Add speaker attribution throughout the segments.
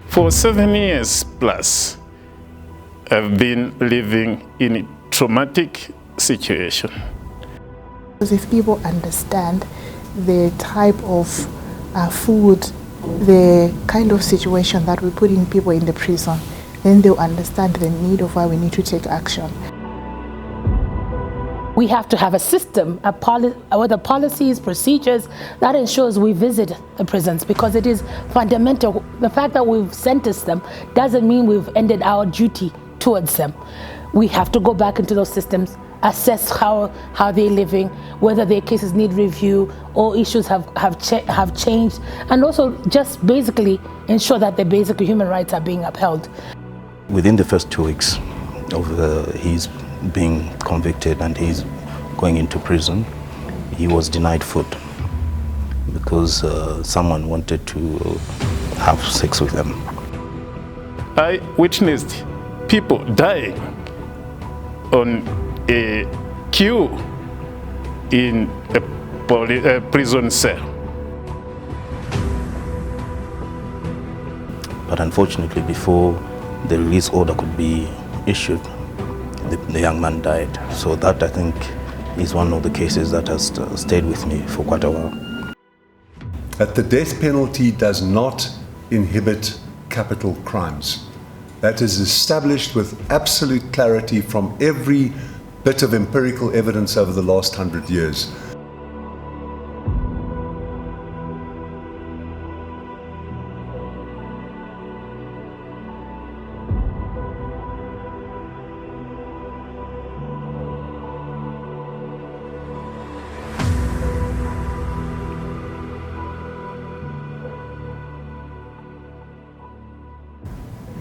Speaker 1: For 7 years plus, I've been living in a traumatic situation.
Speaker 2: Because if people understand the type of food, the kind of situation that we put in people in the prison, then they'll understand the need of why we need to take action.
Speaker 3: We have to have a system, with the policies, procedures that ensures we visit the prisons, because it is fundamental. The fact that we've sentenced them doesn't mean we've ended our duty towards them. We have to go back into those systems, assess how they're living, whether their cases need review or issues have changed, and also just basically ensure that their basic human rights are being upheld.
Speaker 4: Within the first 2 weeks of his being convicted and he's going into prison, he was denied food because someone wanted to have sex with him.
Speaker 1: I witnessed people dying on a queue in a prison cell.
Speaker 4: But unfortunately, before the release order could be issued, the young man died. So that, I think, is one of the cases that has stayed with me for quite a while.
Speaker 5: That the death penalty does not inhibit capital crimes. That is established with absolute clarity from every bit of empirical evidence over the last 100 years.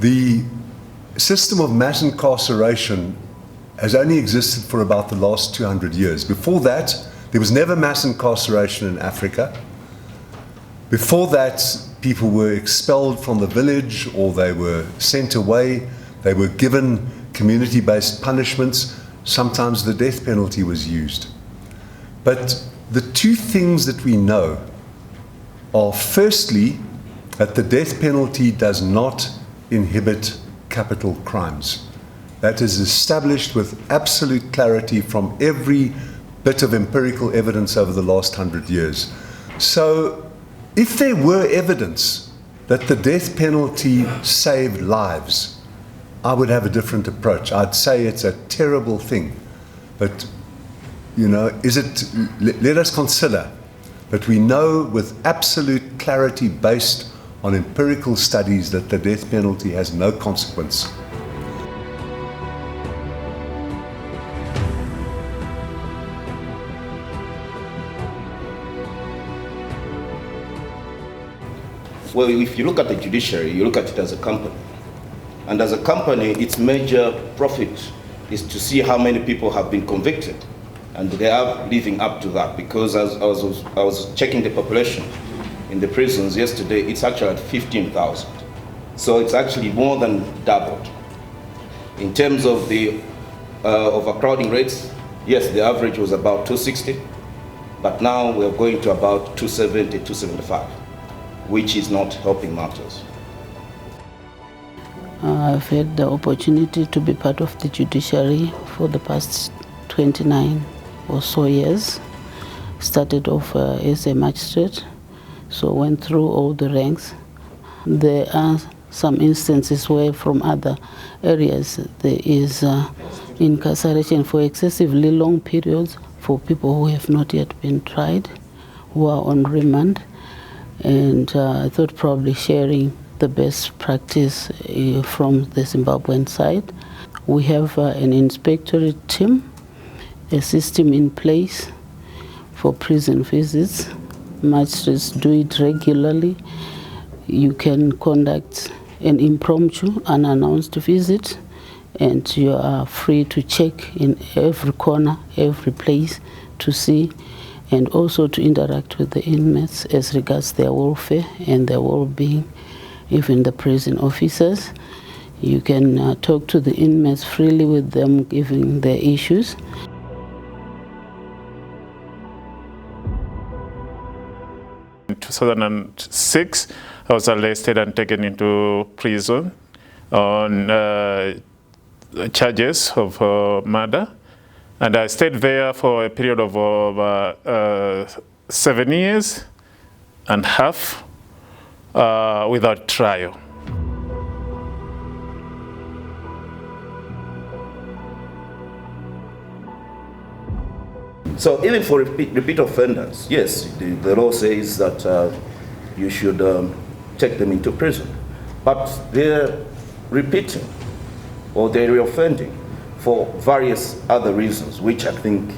Speaker 5: The system of mass incarceration has only existed for about the last 200 years. Before that, there was never mass incarceration in Africa. Before that, people were expelled from the village or they were sent away. They were given community-based punishments. Sometimes the death penalty was used. But the two things that we know are, firstly, that the death penalty does not inhibit capital crimes. That is established with absolute clarity from every bit of empirical evidence over the last 100 years. So if there were evidence that the death penalty saved lives, I would have a different approach. I'd say it's a terrible thing. But, you know, let us consider. But we know with absolute clarity based on empirical studies that the death penalty has no consequence.
Speaker 6: Well, if you look at the judiciary, you look at it as a company. And as a company, its major profit is to see how many people have been convicted. And they are living up to that, because as I was checking the population in the prisons yesterday, it's actually at 15,000. So it's actually more than doubled. In terms of the overcrowding rates, yes, the average was about 260, but now we're going to about 270, 275, which is not helping matters.
Speaker 7: I've had the opportunity to be part of the judiciary for the past 29 or so years. Started off as a magistrate, so went through all the ranks. There are some instances where from other areas there is incarceration for excessively long periods for people who have not yet been tried, who are on remand. And I thought probably sharing the best practice from the Zimbabwean side. We have an inspectorate team, a system in place for prison visits. Magistrates do it regularly. You can conduct an impromptu, unannounced visit, and you are free to check in every corner, every place to see, and also to interact with the inmates as regards their welfare and their well-being, even the prison officers. You can talk to the inmates freely with them, giving their issues.
Speaker 1: To 2006, I was arrested and taken into prison on charges of murder. And I stayed there for a period of over 7 years and a half without trial.
Speaker 6: So even for repeat offenders, yes, the law says that you should take them into prison. But they're repeating or they're reoffending for various other reasons, which I think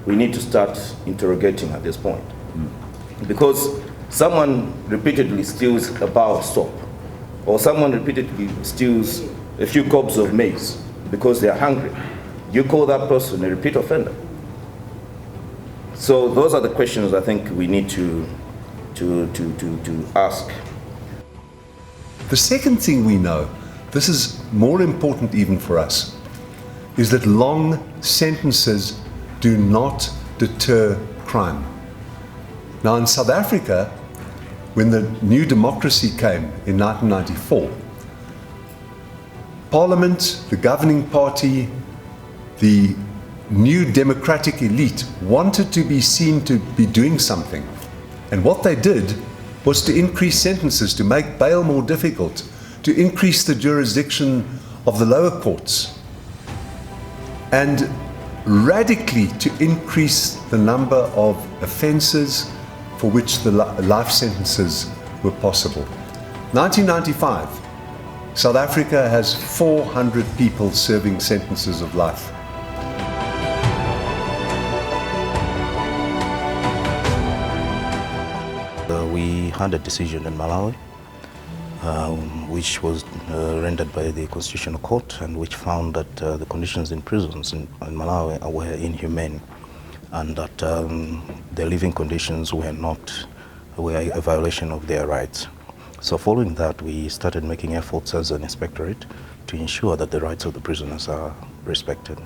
Speaker 6: we need to start interrogating at this point. Because someone repeatedly steals a bar of soap, or someone repeatedly steals a few cobs of maize because they're hungry. You call that person a repeat offender? So those are the questions I think we need to ask.
Speaker 5: The second thing we know, this is more important even for us, is that long sentences do not deter crime. Now in South Africa, when the new democracy came in 1994, Parliament, the governing party, the new democratic elite wanted to be seen to be doing something. And what they did was to increase sentences, to make bail more difficult, to increase the jurisdiction of the lower courts, and radically to increase the number of offences for which the life sentences were possible. 1995, South Africa has 400 people serving sentences of life.
Speaker 4: We had a decision in Malawi, which was rendered by the Constitutional Court, and which found that the conditions in prisons in Malawi were inhumane, and that their living conditions were a violation of their rights. So following that, we started making efforts as an inspectorate to ensure that the rights of the prisoners are respected.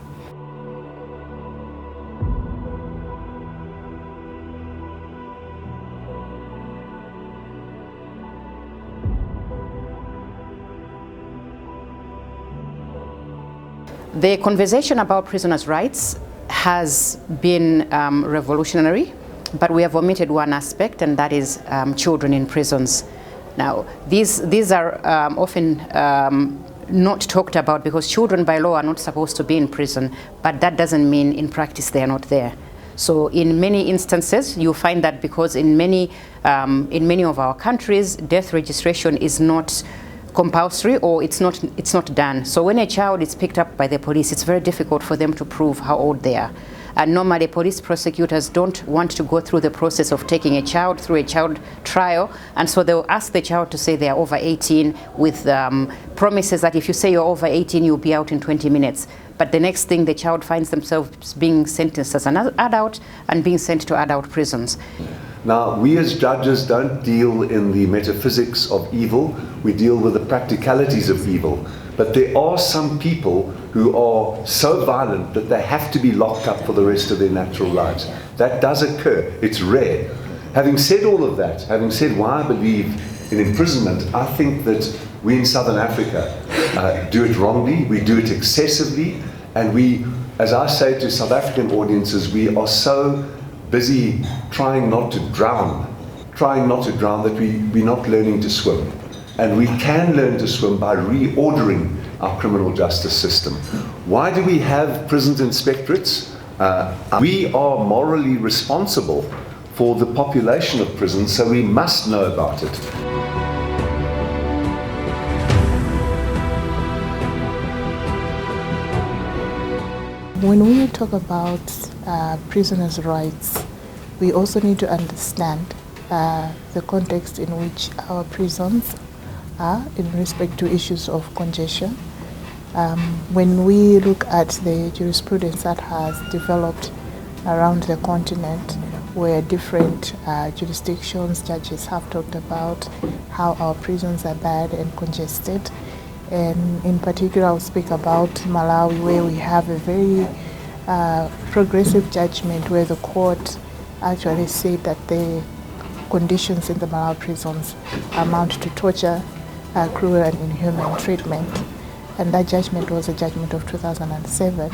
Speaker 8: The conversation about prisoners' rights has been revolutionary, but we have omitted one aspect, and that is children in prisons. Now, these are often not talked about because children by law are not supposed to be in prison, but that doesn't mean in practice they are not there. So in many instances, you find that because in many of our countries, death registration is not compulsory, or it's not done. So when a child is picked up by the police, it's very difficult for them to prove how old they are. And normally police prosecutors don't want to go through the process of taking a child through a child trial, and so they'll ask the child to say they are over 18 with promises that if you say you're over 18, you'll be out in 20 minutes. But the next thing, the child finds themselves being sentenced as an adult and being sent to adult prisons.
Speaker 5: Now, we as judges don't deal in the metaphysics of evil, we deal with the practicalities of evil. But there are some people who are so violent that they have to be locked up for the rest of their natural lives. That does occur, it's rare. Having said all of that, having said why I believe in imprisonment, I think that we in Southern Africa do it wrongly, we do it excessively, and we, as I say to South African audiences, we are so busy trying not to drown that we're not learning to swim. And we can learn to swim by reordering our criminal justice system. Why do we have prison inspectorates? We are morally responsible for the population of prisons, so we must know about it.
Speaker 2: When we talk about prisoners' rights, we also need to understand the context in which our prisons are in respect to issues of congestion. When we look at the jurisprudence that has developed around the continent, where different jurisdictions, judges have talked about how our prisons are bad and congested, and in particular I'll speak about Malawi, where we have a very progressive judgment where the court actually said that the conditions in the Malawi prisons amount to torture, cruel and inhuman treatment. And that judgment was a judgment of 2007.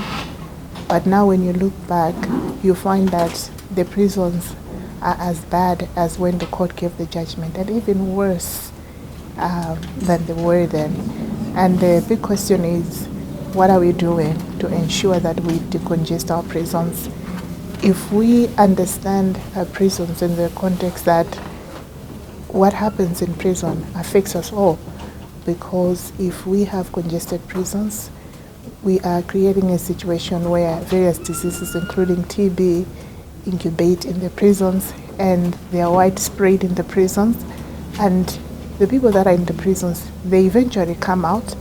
Speaker 2: But now when you look back, you find that the prisons are as bad as when the court gave the judgment, and even worse than they were then. And the big question is, what are we doing to ensure that we decongest our prisons? If we understand prisons in the context that what happens in prison affects us all, because if we have congested prisons, we are creating a situation where various diseases, including TB, incubate in the prisons, and they are widespread in the prisons. And the people that are in the prisons, they eventually come out,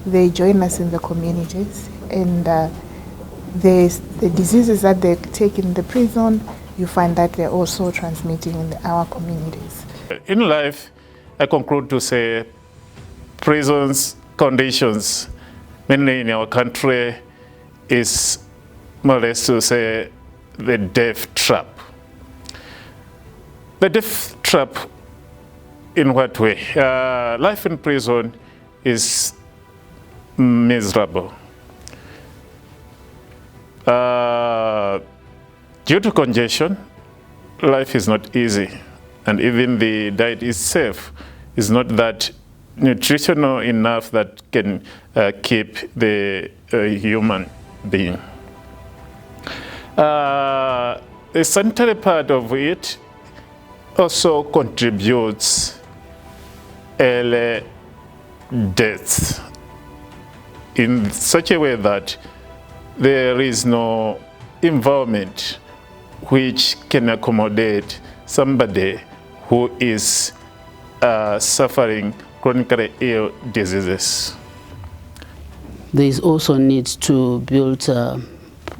Speaker 2: they join us in the communities, and the diseases that they take in the prison, you find that they're also transmitting in our communities.
Speaker 1: In life, I conclude to say prisons conditions, mainly in our country, is more or less to say the death trap. The death trap in what way? Life in prison is miserable. Due to congestion, life is not easy, and even the diet itself is not that nutritional enough that can keep the human being. The sanitary part of it also contributes early deaths in such a way that there is no environment which can accommodate somebody who is suffering chronically ill diseases.
Speaker 7: There is also need to build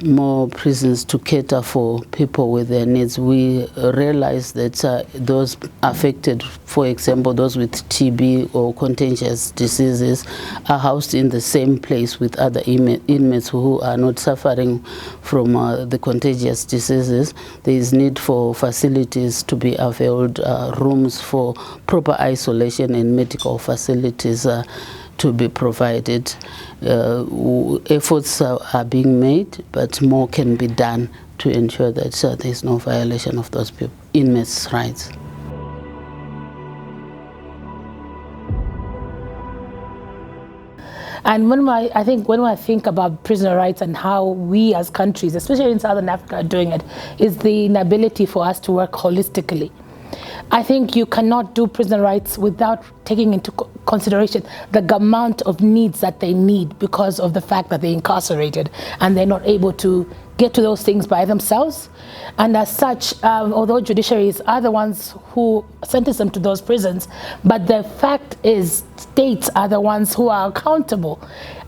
Speaker 7: more prisons to cater for people with their needs. We realize that those affected, for example, those with TB or contagious diseases, are housed in the same place with other inmates who are not suffering from the contagious diseases. There is need for facilities to be availed, rooms for proper isolation, and medical facilities to be provided. Efforts are being made, but more can be done to ensure that there is no violation of those inmates' rights.
Speaker 3: And when I think about prisoner rights and how we as countries, especially in Southern Africa, are doing it, is the inability for us to work holistically. I think you cannot do prisoner rights without taking into consideration the amount of needs that they need because of the fact that they're incarcerated and they're not able to get to those things by themselves. And as such, although judiciaries are the ones who sentence them to those prisons, but the fact is states are the ones who are accountable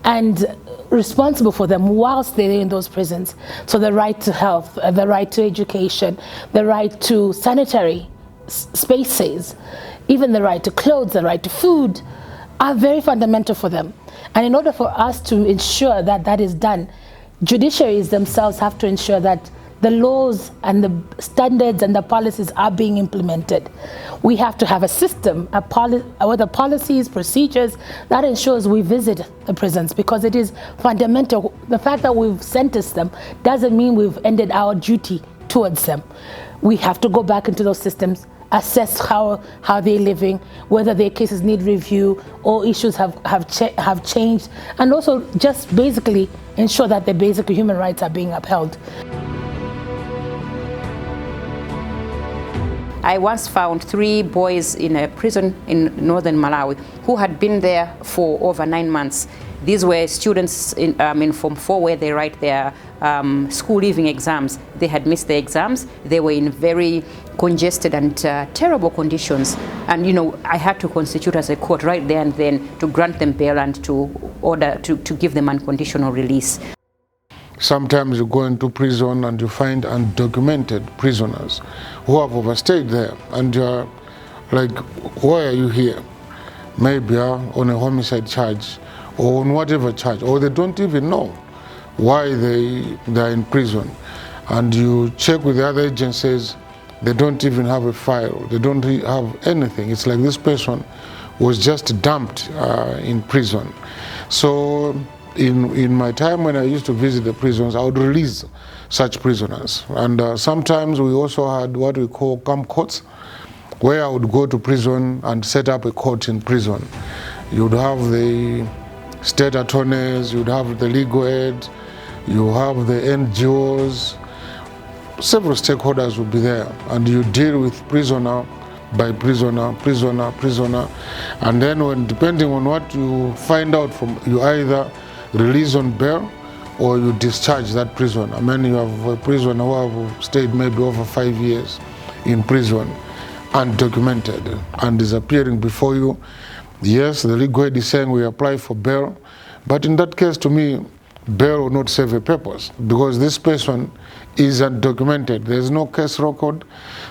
Speaker 3: and responsible for them whilst they're in those prisons. So the right to health, the right to education, the right to sanitary spaces, even the right to clothes, the right to food, are very fundamental for them. And in order for us to ensure that that is done, judiciaries themselves have to ensure that the laws and the standards and the policies are being implemented. We have to have a system, with the policies, procedures that ensures we visit the prisons, because it is fundamental. The fact that we've sentenced them doesn't mean we've ended our duty towards them. We have to go back into those systems, assess how they're living, whether their cases need review or issues have changed, and also just basically ensure that the basic human rights are being upheld.
Speaker 8: I once found 3 boys in a prison in northern Malawi who had been there for over 9 months. These were students in Form 4, where they write their school leaving exams. They had missed their exams. They were in very congested and terrible conditions. And I had to constitute as a court right there and then to grant them bail and to order to give them unconditional release.
Speaker 9: Sometimes you go into prison and you find undocumented prisoners who have overstayed there, and you're like, why are you here? Maybe on a homicide charge or on whatever charge, or they don't even know why they're in prison. And you check with the other agencies, They don't even have a file. They don't have anything. It's like this person was just dumped in prison. So in my time when I used to visit the prisons, I would release such prisoners. And sometimes we also had what we call camp courts, where I would go to prison and set up a court in prison. You'd have the state attorneys, you'd have the legal aid, you have the NGOs, several stakeholders would be there, and you deal with prisoner by prisoner, and then when, depending on what you find out from, you either release on bail or you discharge that prisoner. I mean, you have a prisoner who have stayed maybe over 5 years in prison, undocumented, and is appearing before you. Yes, the legal aid is saying we apply for bail, but in that case, to me, bail will not serve a purpose because this person is undocumented. There's no case record.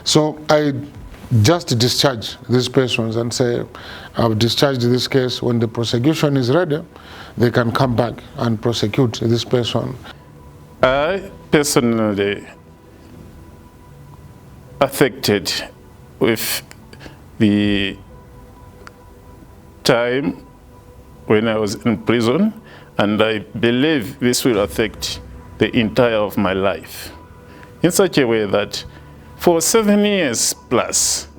Speaker 9: So I just discharge these persons and say, I've discharged this case. When the prosecution is ready, they can come back and prosecute this person.
Speaker 1: I personally affected with the time when I was in prison, and I believe this will affect the entire of my life in such a way that for 7 years plus,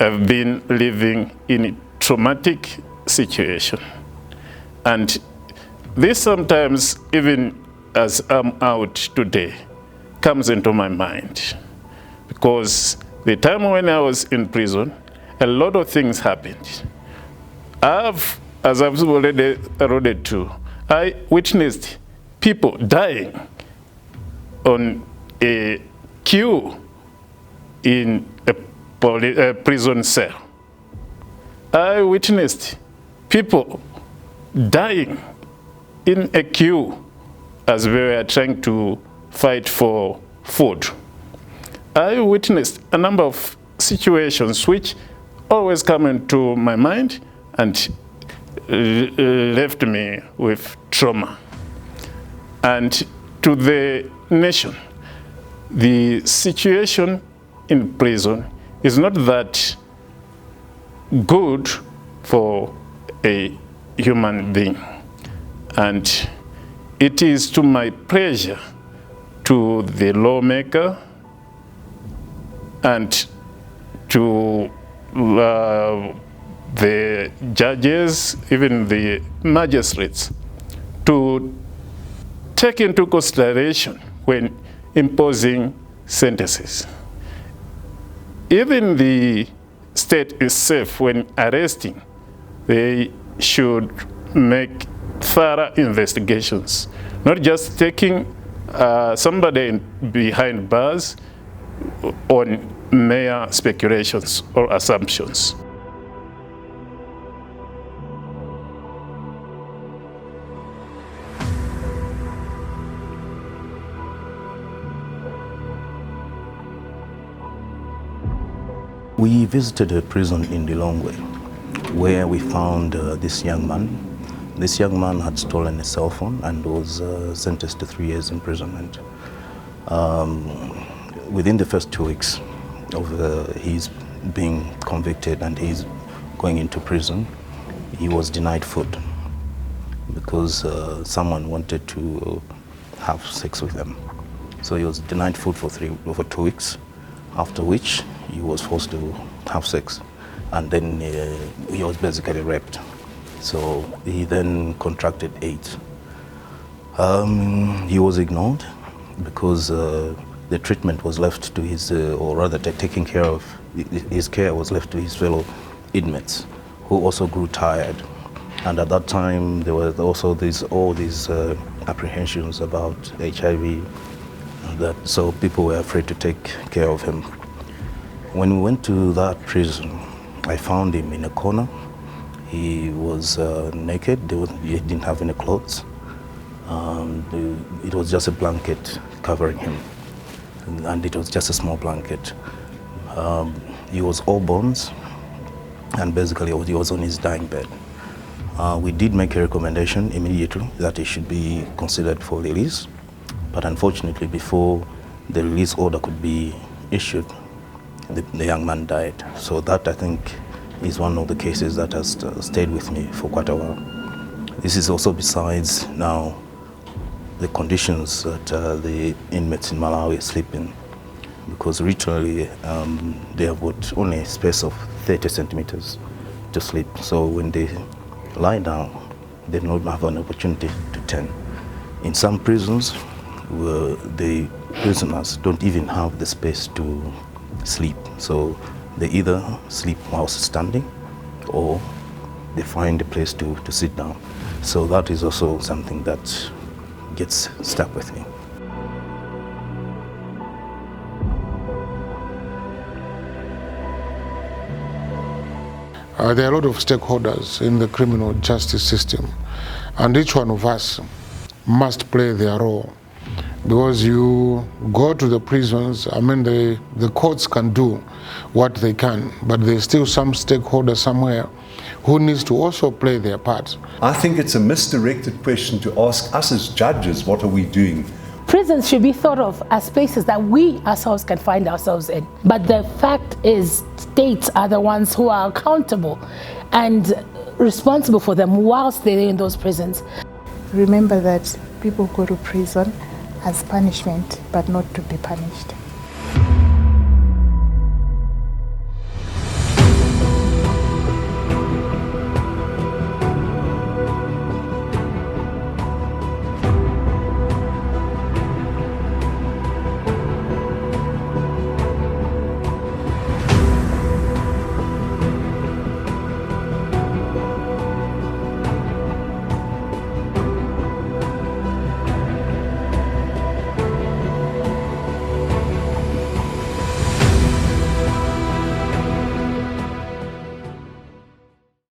Speaker 1: I've been living in a traumatic situation. And this sometimes, even as I'm out today, comes into my mind. Because the time when I was in prison, a lot of things happened. As I've already alluded to, I witnessed people dying on a queue in a prison cell. I witnessed people dying in a queue as we were trying to fight for food. I witnessed a number of situations which always come into my mind and left me with trauma. And to the nation, the situation in prison is not that good for a human being. And it is to my pleasure to the lawmaker and to the judges, even the magistrates, to take into consideration when imposing sentences. Even the state itself, when arresting, they should make thorough investigations, not just taking somebody behind bars on mere speculations or assumptions.
Speaker 4: We visited a prison in Lilongwe where we found this young man. This young man had stolen a cell phone and was sentenced to 3 years imprisonment. Within the first 2 weeks of his being convicted and he's going into prison, he was denied food because someone wanted to have sex with him. So he was denied food for 2 weeks, after which he was forced to have sex, and then he was basically raped. So he then contracted AIDS. He was ignored because the treatment was left to his, or rather taking care of, his care was left to his fellow inmates, who also grew tired. And at that time, there were also all these apprehensions about HIV, so people were afraid to take care of him. When we went to that prison, I found him in a corner. He was naked. He didn't have any clothes. It was just a blanket covering him, and it was just a small blanket. He was all bones, and basically he was on his dying bed. We did make a recommendation immediately that he should be considered for release, but unfortunately before the release order could be issued, the young man died. So that, I think, is one of the cases that has stayed with me for quite a while. This is also besides now the conditions that the inmates in Malawi sleep in, because literally they have got only a space of 30 centimeters to sleep. So when they lie down, they don't have an opportunity to turn. In some prisons, the prisoners don't even have the space to sleep. So they either sleep whilst standing or they find a place to sit down. So that is also something that gets stuck with me.
Speaker 9: There are a lot of stakeholders in the criminal justice system, and each one of us must play their role. Because you go to the prisons, I mean, the courts can do what they can, but there's still some stakeholder somewhere who needs to also play their part.
Speaker 5: I think it's a misdirected question to ask us as judges, what are we doing?
Speaker 3: Prisons should be thought of as spaces that we ourselves can find ourselves in. But the fact is, states are the ones who are accountable and responsible for them whilst they're in those prisons.
Speaker 2: Remember that people go to prison as punishment, but not to be punished.